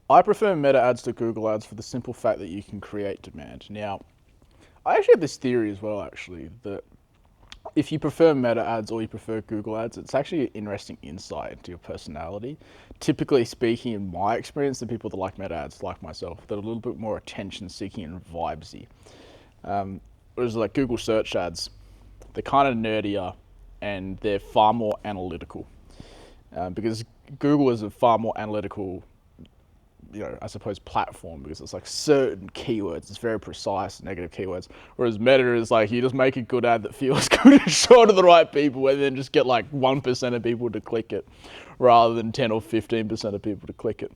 I prefer meta ads to Google ads for the simple fact that you can create demand. Now, I actually have this theory as well, actually, that if you prefer meta ads or you prefer Google ads, it's actually an interesting insight into your personality. Typically speaking, in my experience, the people that like meta ads, like myself, they're a little bit more attention seeking and vibesy. Whereas like Google search ads, they're kind of nerdier and they're far more analytical. Because Google is a far more analytical, I suppose, platform, because it's like certain keywords, it's very precise, negative keywords. Whereas Meta is like, you just make a good ad that feels good and show to the right people, and then just get like 1% of people to click it, rather than 10 or 15% of people to click it.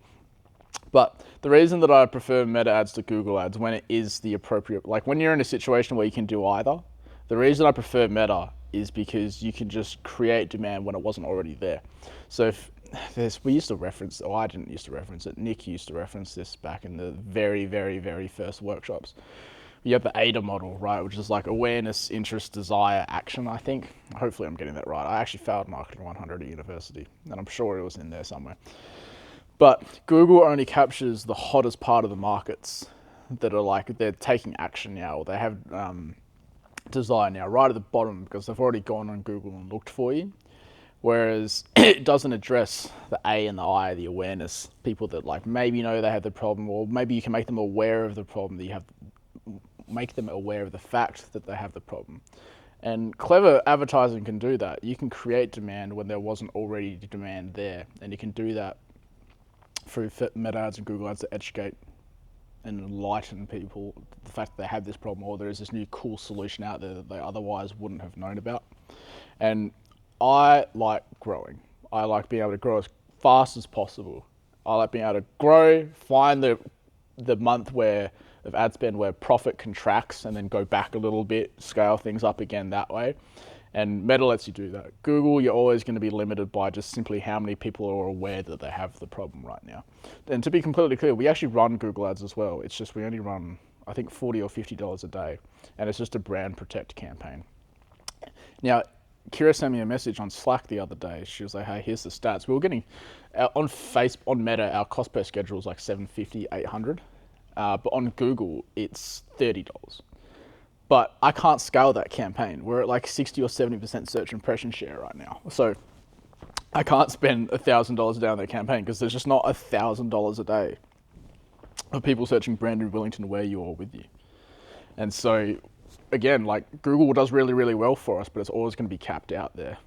But the reason that I prefer Meta ads to Google ads when it is the appropriate, like when you're in a situation where you can do either, the reason I prefer Meta is because you can just create demand when it wasn't already there. So if we used to reference, or I didn't used to reference it, Nick used to reference this back in the very, very, very first workshops. You have the ADA model, right, which is like awareness, interest, desire, action, I think. Hopefully I'm getting that right. I actually failed Marketing 100 at university, and I'm sure it was in there somewhere. But Google only captures the hottest part of the markets that are like, they're taking action now, or they have desire now, right at the bottom, because they've already gone on Google and looked for you. Whereas it doesn't address the A and the I, the awareness, people that like maybe know they have the problem, or maybe you can make them aware of the problem that you have, make them aware of the fact that they have the problem. And clever advertising can do that. You can create demand when there wasn't already demand there, and you can do that through Meta ads and Google ads to educate and enlighten people the fact that they have this problem, or there is this new cool solution out there that they otherwise wouldn't have known about. And I like growing. I like being able to grow as fast as possible. I like being able to grow, find the month where of ad spend where profit contracts and then go back a little bit, scale things up again that way. And Meta lets you do that. Google, you're always going to be limited by just simply how many people are aware that they have the problem right now. And to be completely clear, we actually run Google ads as well. It's just we only run, I think, $40 or $50 a day. And it's just a brand protect campaign. Now, Kira sent me a message on Slack the other day. She was like, hey, here's the stats. We were getting, on Meta, our cost per schedule is like $750, $800. But on Google, it's $30. But I can't scale that campaign. We're at like 60 or 70% search impression share right now. So I can't spend $1,000 down that campaign because there's just not $1,000 a day of people searching Brandon Willington where you are with you. And so again, like Google does really, really well for us, but it's always going to be capped out there.